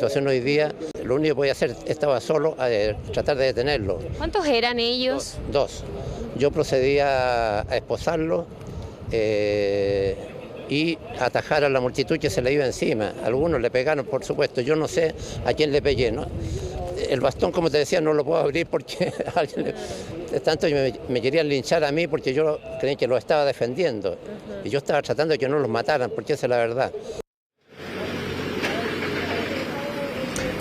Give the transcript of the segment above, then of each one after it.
La situación hoy día, lo único que podía hacer, estaba solo, tratar de detenerlo. ¿Cuántos eran ellos? Dos. Yo procedí a esposarlo y atajar a la multitud que se le iba encima. Algunos le pegaron, por supuesto. Yo no sé a quién le pegué, ¿no? El bastón, como te decía, no lo puedo abrir porque tanto me querían linchar a mí porque yo creí que lo estaba defendiendo. Y yo estaba tratando de que no los mataran, porque esa es la verdad.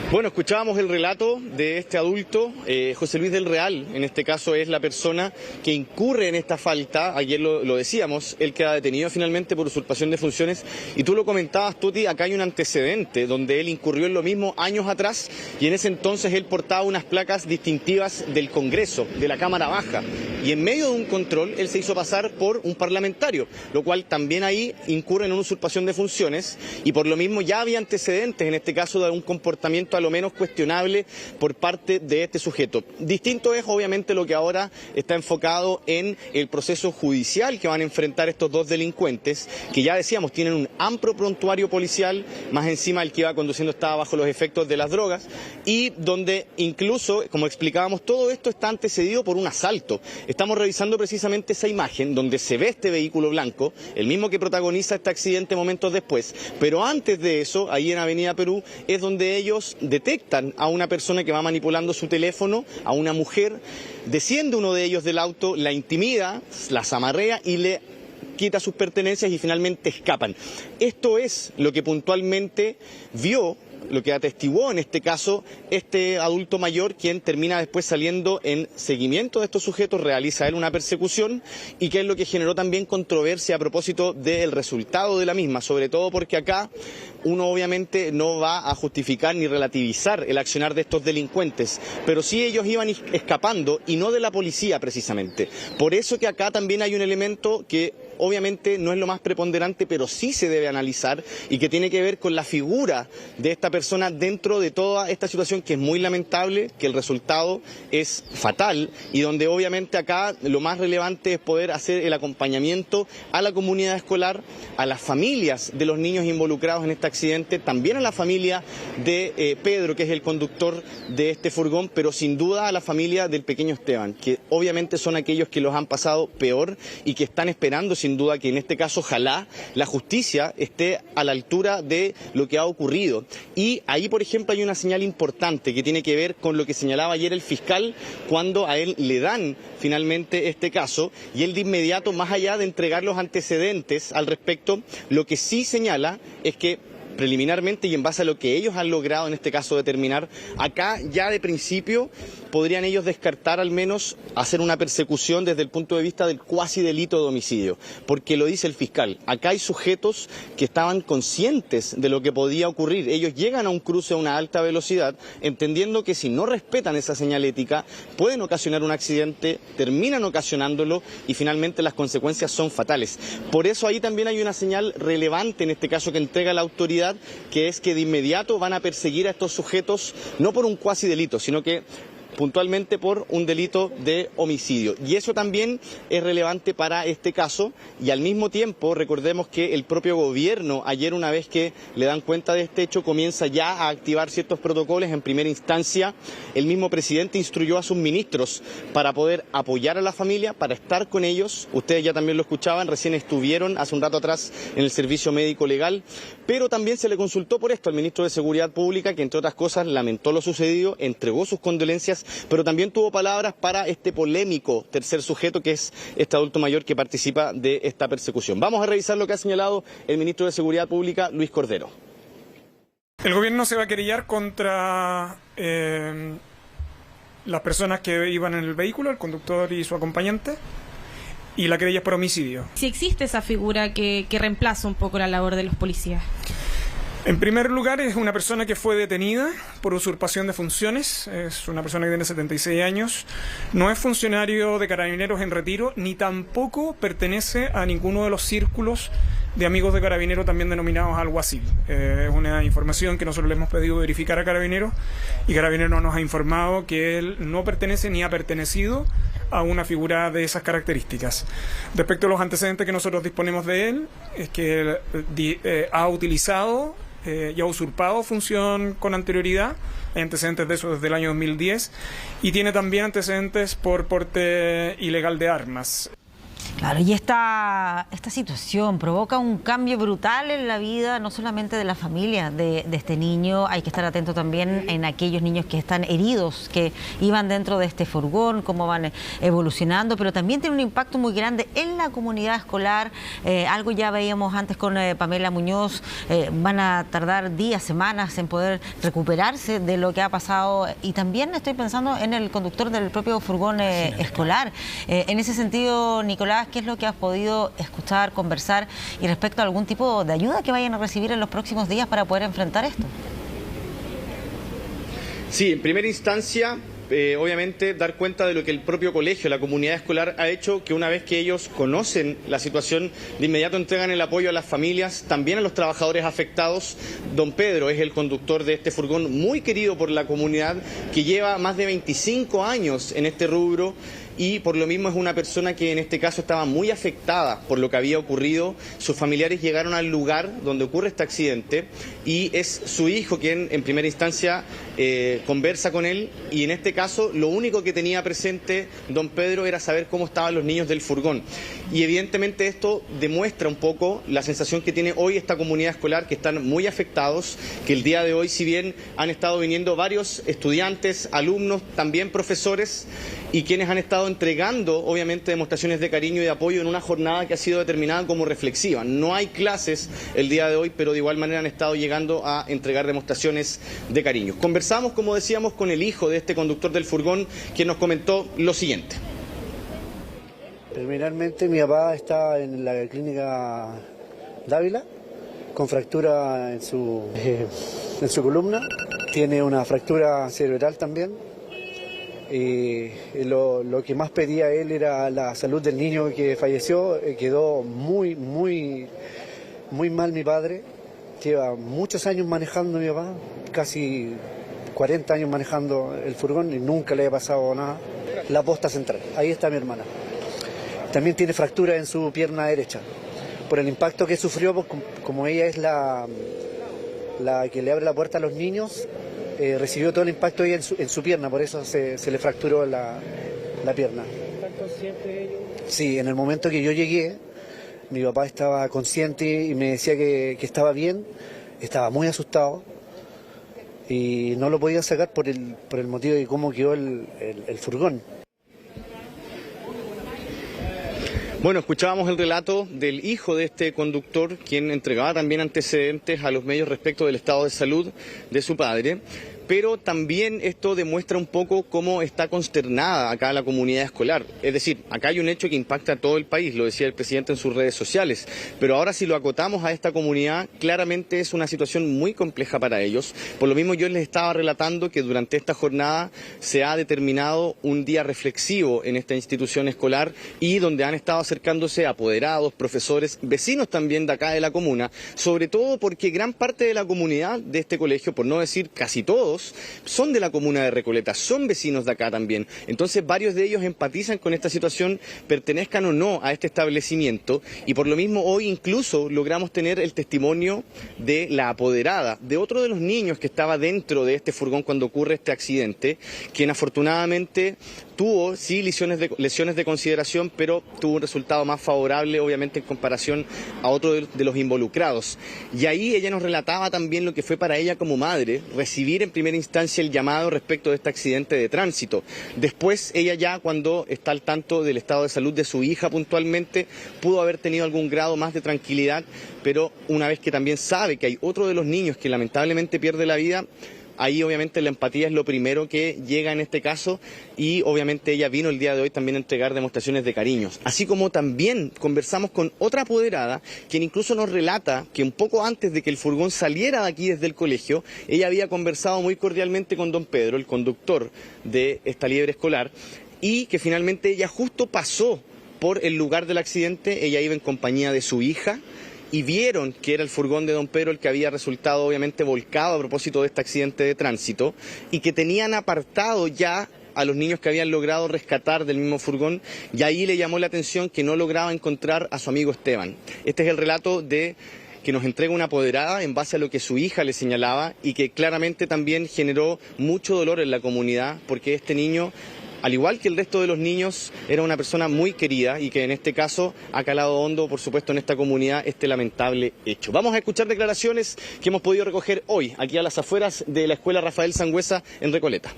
Bueno, escuchábamos el relato de este adulto, José Luis del Real, en este caso es la persona que incurre en esta falta. Ayer lo decíamos, él queda detenido finalmente por usurpación de funciones, y tú lo comentabas, Tuti, acá hay un antecedente donde él incurrió en lo mismo años atrás, y en ese entonces él portaba unas placas distintivas del Congreso, de la Cámara Baja, y en medio de un control él se hizo pasar por un parlamentario, lo cual también ahí incurre en una usurpación de funciones, y por lo mismo ya había antecedentes, en este caso de un comportamiento a lo menos cuestionable por parte de este sujeto. Distinto es obviamente lo que ahora está enfocado en el proceso judicial que van a enfrentar estos dos delincuentes, que ya decíamos tienen un amplio prontuario policial, más encima el que iba conduciendo estaba bajo los efectos de las drogas, y donde incluso, como explicábamos, todo esto está antecedido por un asalto. Estamos revisando precisamente esa imagen donde se ve este vehículo blanco, el mismo que protagoniza este accidente momentos después, pero antes de eso, ahí en Avenida Perú, es donde ellos detectan a una persona que va manipulando su teléfono, a una mujer, desciende uno de ellos del auto, la intimida, la zamarrea y le quita sus pertenencias y finalmente escapan. Esto es lo que puntualmente vio, lo que atestiguó en este caso este adulto mayor, quien termina después saliendo en seguimiento de estos sujetos, realiza él una persecución, y que es lo que generó también controversia a propósito del resultado de la misma, sobre todo porque acá uno obviamente no va a justificar ni relativizar el accionar de estos delincuentes, pero sí ellos iban escapando y no de la policía precisamente. Por eso que acá también hay un elemento que obviamente no es lo más preponderante, pero sí se debe analizar y que tiene que ver con la figura de esta persona dentro de toda esta situación, que es muy lamentable, que el resultado es fatal y donde obviamente acá lo más relevante es poder hacer el acompañamiento a la comunidad escolar, a las familias de los niños involucrados en este accidente, también a la familia de Pedro, que es el conductor de este furgón, pero sin duda a la familia del pequeño Esteban, que obviamente son aquellos que los han pasado peor y que están esperando sin duda que en este caso ojalá la justicia esté a la altura de lo que ha ocurrido. Y ahí, por ejemplo, hay una señal importante que tiene que ver con lo que señalaba ayer el fiscal cuando a él le dan finalmente este caso, y él de inmediato, más allá de entregar los antecedentes al respecto, lo que sí señala es que preliminarmente y en base a lo que ellos han logrado en este caso determinar, acá ya de principio podrían ellos descartar al menos hacer una persecución desde el punto de vista del cuasi delito de homicidio, porque lo dice el fiscal, acá hay sujetos que estaban conscientes de lo que podía ocurrir, ellos llegan a un cruce a una alta velocidad, entendiendo que si no respetan esa señalética pueden ocasionar un accidente, terminan ocasionándolo y finalmente las consecuencias son fatales. Por eso ahí también hay una señal relevante en este caso que entrega la autoridad, que es que de inmediato van a perseguir a estos sujetos no por un cuasi delito, sino que puntualmente por un delito de homicidio. Y eso también es relevante para este caso, y al mismo tiempo recordemos que el propio gobierno ayer, una vez que le dan cuenta de este hecho, comienza ya a activar ciertos protocolos. En primera instancia el mismo presidente instruyó a sus ministros para poder apoyar a la familia, para estar con ellos. Ustedes ya también lo escuchaban, recién estuvieron hace un rato atrás en el servicio médico legal, pero también se le consultó por esto al ministro de Seguridad Pública, que entre otras cosas lamentó lo sucedido, entregó sus condolencias, pero también tuvo palabras para este polémico tercer sujeto, que es este adulto mayor que participa de esta persecución. Vamos a revisar lo que ha señalado el ministro de Seguridad Pública, Luis Cordero. El gobierno se va a querellar contra las personas que iban en el vehículo, el conductor y su acompañante, y la querella es por homicidio. Si existe esa figura que reemplaza un poco la labor de los policías. En primer lugar, es una persona que fue detenida por usurpación de funciones, es una persona que tiene 76 años, no es funcionario de Carabineros en retiro, ni tampoco pertenece a ninguno de los círculos de amigos de Carabineros también denominados alguacil. Es una información que nosotros le hemos pedido verificar a Carabineros, y Carabineros nos ha informado que él no pertenece ni ha pertenecido a una figura de esas características. Respecto a los antecedentes que nosotros disponemos de él, es que él ha utilizado ya ha usurpado función con anterioridad. Hay antecedentes de eso desde el año 2010 y tiene también antecedentes por porte ilegal de armas. Claro, y esta situación provoca un cambio brutal en la vida, no solamente de la familia de este niño. Hay que estar atento también en aquellos niños que están heridos, que iban dentro de este furgón, cómo van evolucionando, pero también tiene un impacto muy grande en la comunidad escolar. Algo ya veíamos antes con Pamela Muñoz, van a tardar días, semanas en poder recuperarse de lo que ha pasado. Y también estoy pensando en el conductor del propio furgón escolar. En ese sentido, Nicolás, ¿qué es lo que has podido escuchar, conversar y respecto a algún tipo de ayuda que vayan a recibir en los próximos días para poder enfrentar esto? Sí, en primera instancia, obviamente dar cuenta de lo que el propio colegio, la comunidad escolar ha hecho, que una vez que ellos conocen la situación, de inmediato entregan el apoyo a las familias, también a los trabajadores afectados. Don Pedro es el conductor de este furgón, muy querido por la comunidad, que lleva más de 25 años en este rubro. Y por lo mismo es una persona que en este caso estaba muy afectada por lo que había ocurrido. Sus familiares llegaron al lugar donde ocurre este accidente y es su hijo quien en primera instancia conversa con él, y en este caso lo único que tenía presente don Pedro era saber cómo estaban los niños del furgón. Y evidentemente esto demuestra un poco la sensación que tiene hoy esta comunidad escolar, que están muy afectados, que el día de hoy, si bien han estado viniendo varios estudiantes, alumnos, también profesores, y quienes han estado entregando obviamente demostraciones de cariño y de apoyo en una jornada que ha sido determinada como reflexiva. No hay clases el día de hoy, pero de igual manera han estado llegando a entregar demostraciones de cariño. Conversamos, como decíamos, con el hijo de este conductor del furgón, quien nos comentó lo siguiente. Terminalmente mi papá está en la clínica Dávila con fractura en su columna, tiene una fractura cerebral también. Y lo que más pedía él era la salud del niño que falleció. Quedó muy mal mi padre. Lleva muchos años manejando mi papá, casi 40 años manejando el furgón y nunca le ha pasado nada. La posta central, ahí está mi hermana. También tiene fractura en su pierna derecha. Por el impacto que sufrió, pues, como ella es la que le abre la puerta a los niños, recibió todo el impacto ahí en su pierna, por eso se le fracturó la pierna. ¿Están conscientes ellos? Sí, en el momento que yo llegué, mi papá estaba consciente y me decía que estaba bien, estaba muy asustado y no lo podían sacar por el motivo de cómo quedó el furgón. Bueno, escuchábamos el relato del hijo de este conductor, quien entregaba también antecedentes a los medios respecto del estado de salud de su padre. Pero también esto demuestra un poco cómo está consternada acá la comunidad escolar. Es decir, acá hay un hecho que impacta a todo el país, lo decía el presidente en sus redes sociales, pero ahora si lo acotamos a esta comunidad, claramente es una situación muy compleja para ellos. Por lo mismo yo les estaba relatando que durante esta jornada se ha determinado un día reflexivo en esta institución escolar y donde han estado acercándose apoderados, profesores, vecinos también de acá de la comuna, sobre todo porque gran parte de la comunidad de este colegio, por no decir casi todos, son de la comuna de Recoleta, son vecinos de acá también. Entonces varios de ellos empatizan con esta situación, pertenezcan o no a este establecimiento, y por lo mismo hoy incluso logramos tener el testimonio de la apoderada de otro de los niños que estaba dentro de este furgón cuando ocurre este accidente, quien afortunadamente tuvo sí lesiones de consideración, pero tuvo un resultado más favorable obviamente en comparación a otro de los involucrados. Y ahí ella nos relataba también lo que fue para ella como madre recibir en primera instancia el llamado respecto de este accidente de tránsito. Después ella ya, cuando está al tanto del estado de salud de su hija puntualmente, pudo haber tenido algún grado más de tranquilidad, pero una vez que también sabe que hay otro de los niños que lamentablemente pierde la vida, ahí obviamente la empatía es lo primero que llega en este caso, y obviamente ella vino el día de hoy también a entregar demostraciones de cariño. Así como también conversamos con otra apoderada, quien incluso nos relata que un poco antes de que el furgón saliera de aquí desde el colegio, ella había conversado muy cordialmente con don Pedro, el conductor de esta liebre escolar, y que finalmente ella justo pasó por el lugar del accidente. Ella iba en compañía de su hija, y vieron que era el furgón de don Pedro el que había resultado obviamente volcado a propósito de este accidente de tránsito, y que tenían apartado ya a los niños que habían logrado rescatar del mismo furgón, y ahí le llamó la atención que no lograba encontrar a su amigo Esteban. Este es el relato de que nos entrega una apoderada en base a lo que su hija le señalaba y que claramente también generó mucho dolor en la comunidad, porque este niño, al igual que el resto de los niños, era una persona muy querida y que en este caso ha calado hondo, por supuesto, en esta comunidad este lamentable hecho. Vamos a escuchar declaraciones que hemos podido recoger hoy, aquí a las afueras de la Escuela Rafael Sangüesa en Recoleta.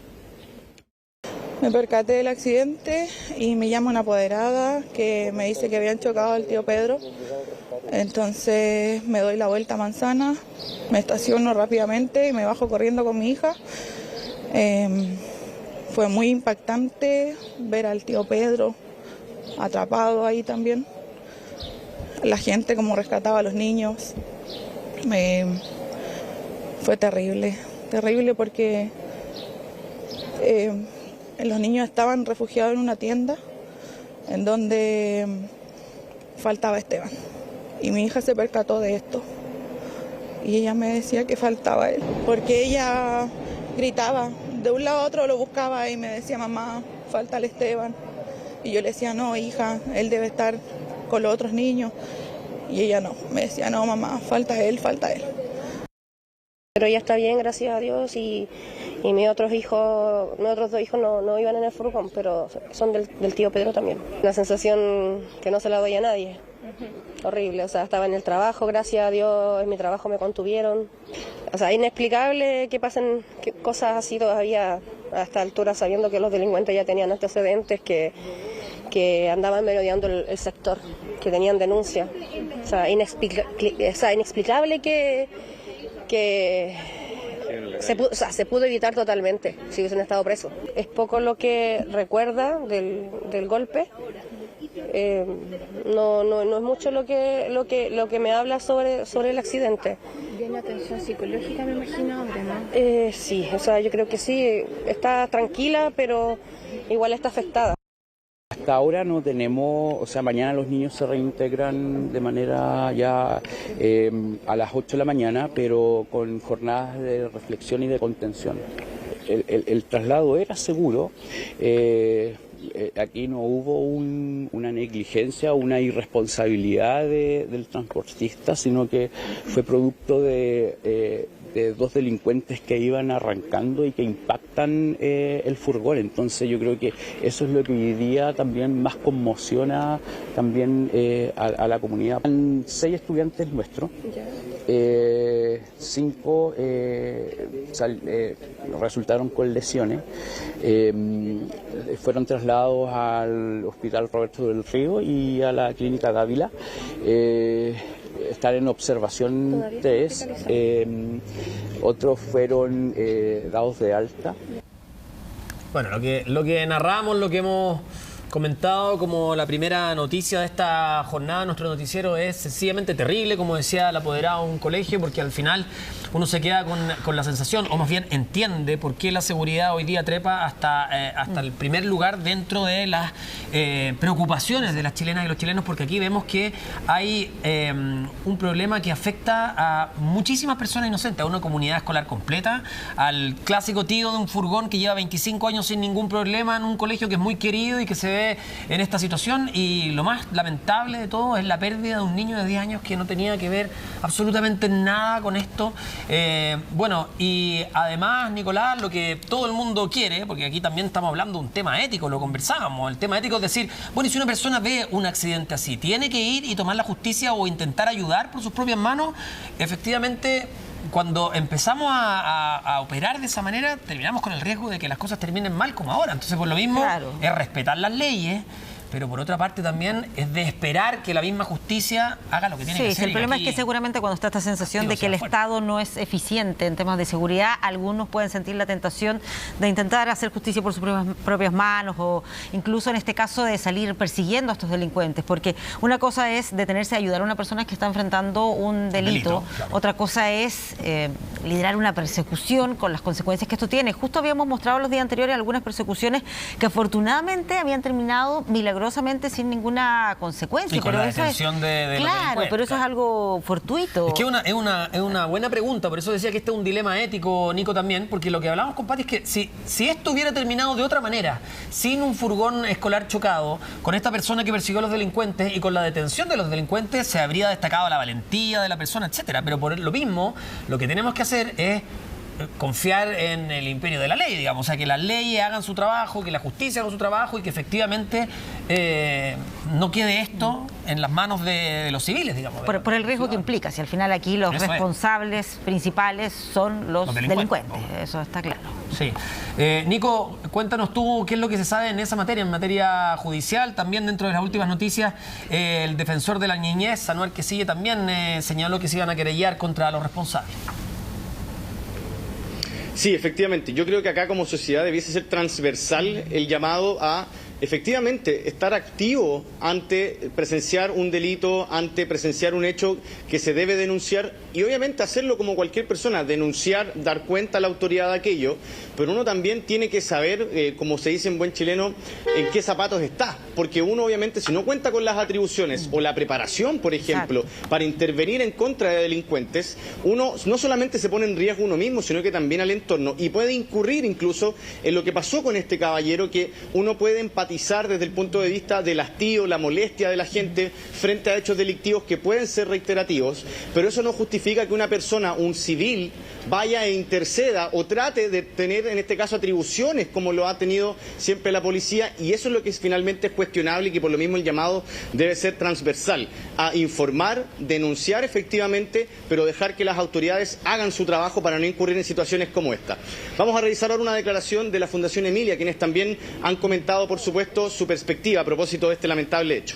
Me percaté del accidente y me llama una apoderada que me dice que habían chocado al tío Pedro. Entonces me doy la vuelta a Manzana, me estaciono rápidamente y me bajo corriendo con mi hija. Fue muy impactante ver al tío Pedro atrapado ahí también. La gente como rescataba a los niños. Fue terrible, terrible porque los niños estaban refugiados en una tienda en donde faltaba Esteban. Y mi hija se percató de esto. Y ella me decía que faltaba él, porque ella gritaba. De un lado a otro lo buscaba y me decía, mamá, falta el Esteban. Y yo le decía, no, hija, él debe estar con los otros niños. Y ella no, me decía, no, mamá, falta él, falta él. Pero ella está bien, gracias a Dios, y mis otros dos hijos no iban en el furgón, pero son del tío Pedro también. Una sensación que no se la doy a nadie. Horrible, o sea, estaba en el trabajo, gracias a Dios, en mi trabajo me contuvieron. O sea, inexplicable que pasen cosas así todavía a esta altura, sabiendo que los delincuentes ya tenían antecedentes, que andaban merodeando el sector, que tenían denuncia. O sea, inexplicable que se pudo evitar totalmente si hubiesen estado presos. Es poco lo que recuerda del golpe. No es mucho lo que me habla sobre el accidente. ¿Viene atención psicológica, me imagino ahora, no? Sí, o sea, yo creo que sí, está tranquila, pero igual está afectada. Hasta ahora no tenemos, o sea, mañana los niños se reintegran de manera ya a las 8 de la mañana, pero con jornadas de reflexión y de contención. El traslado era seguro. Aquí no hubo una negligencia o una irresponsabilidad del transportista, sino que fue producto de dos delincuentes que iban arrancando y que impactan el furgón. Entonces yo creo que eso es lo que hoy día también más conmociona también a la comunidad. 6 estudiantes nuestros, 5 resultaron con lesiones, fueron trasladados al Hospital Roberto del Río y a la Clínica Dávila. Están en observación 3, otros fueron dados de alta. Bueno, lo que narramos, lo que hemos comentado como la primera noticia de esta jornada, nuestro noticiero, es sencillamente terrible, como decía el apoderado de un colegio, porque al final uno se queda con la sensación, o más bien entiende por qué la seguridad hoy día trepa hasta el primer lugar dentro de las preocupaciones de las chilenas y los chilenos, porque aquí vemos que hay un problema que afecta a muchísimas personas inocentes, a una comunidad escolar completa, al clásico tío de un furgón que lleva 25 años sin ningún problema en un colegio que es muy querido y que se ve en esta situación, y lo más lamentable de todo es la pérdida de un niño de 10 años que no tenía que ver absolutamente nada con esto. Bueno, y además, Nicolás, lo que todo el mundo quiere, porque aquí también estamos hablando de un tema ético, lo conversábamos, el tema ético es decir, bueno, y si una persona ve un accidente así, tiene que ir y tomar la justicia o intentar ayudar por sus propias manos. Efectivamente, cuando empezamos a operar de esa manera, terminamos con el riesgo de que las cosas terminen mal como ahora. Entonces, por lo mismo, es respetar las leyes, pero por otra parte también es de esperar que la misma justicia haga lo que tiene que hacer. Sí, el problema es que seguramente cuando está esta sensación de que el Estado no es eficiente en temas de seguridad, algunos pueden sentir la tentación de intentar hacer justicia por sus propias manos, o incluso en este caso de salir persiguiendo a estos delincuentes, porque una cosa es detenerse a ayudar a una persona que está enfrentando un delito, claro. Otra cosa es liderar una persecución con las consecuencias que esto tiene. Justo habíamos mostrado los días anteriores algunas persecuciones que afortunadamente habían terminado milagrosamente milagrosamente sin ninguna consecuencia. Y con pero la eso detención de claro, pero eso es algo fortuito. Es que es una buena pregunta, por eso decía que este es un dilema ético, Nico, también, porque lo que hablamos con Pati es que si esto hubiera terminado de otra manera, sin un furgón escolar chocado, con esta persona que persiguió a los delincuentes y con la detención de los delincuentes, se habría destacado la valentía de la persona, etcétera. Pero por lo mismo, lo que tenemos que hacer es confiar en el imperio de la ley, digamos, o sea, que las leyes hagan su trabajo, que la justicia haga su trabajo y que efectivamente no quede esto en las manos de los civiles, digamos. Por el riesgo que implica, si al final aquí los responsables principales son los delincuentes, eso está claro. Sí. Nico, cuéntanos tú qué es lo que se sabe en esa materia, en materia judicial. También dentro de las últimas noticias, el defensor de la niñez, Anuar Quisille, también señaló que se iban a querellar contra los responsables. Sí, efectivamente. Yo creo que acá como sociedad debiese ser transversal el llamado a, efectivamente, estar activo ante presenciar un delito, ante presenciar un hecho que se debe denunciar y obviamente hacerlo como cualquier persona, denunciar, dar cuenta a la autoridad de aquello, pero uno también tiene que saber, como se dice en buen chileno, en qué zapatos está, porque uno obviamente si no cuenta con las atribuciones o la preparación, por ejemplo, para intervenir en contra de delincuentes, uno no solamente se pone en riesgo uno mismo, sino que también al entorno y puede incurrir incluso en lo que pasó con este caballero, que uno puede empatizar desde el punto de vista del hastío, la molestia de la gente frente a hechos delictivos que pueden ser reiterativos, pero eso no justifica que una persona, un civil, vaya e interceda o trate de tener en este caso atribuciones como lo ha tenido siempre la policía, y eso es lo que finalmente es cuestionable y que por lo mismo el llamado debe ser transversal, a informar, denunciar efectivamente, pero dejar que las autoridades hagan su trabajo para no incurrir en situaciones como esta. Vamos a revisar ahora una declaración de la Fundación Emilia, quienes también han comentado por supuesto su perspectiva a propósito de este lamentable hecho.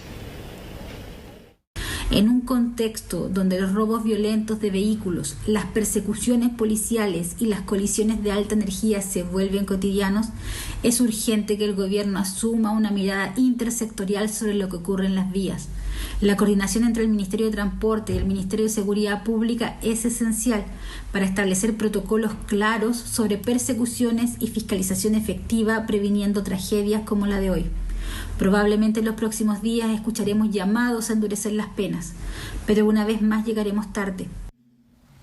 En un contexto donde los robos violentos de vehículos, las persecuciones policiales y las colisiones de alta energía se vuelven cotidianos, es urgente que el gobierno asuma una mirada intersectorial sobre lo que ocurre en las vías. La coordinación entre el Ministerio de Transporte y el Ministerio de Seguridad Pública es esencial para establecer protocolos claros sobre persecuciones y fiscalización efectiva, previniendo tragedias como la de hoy. Probablemente en los próximos días escucharemos llamados a endurecer las penas, pero una vez más llegaremos tarde.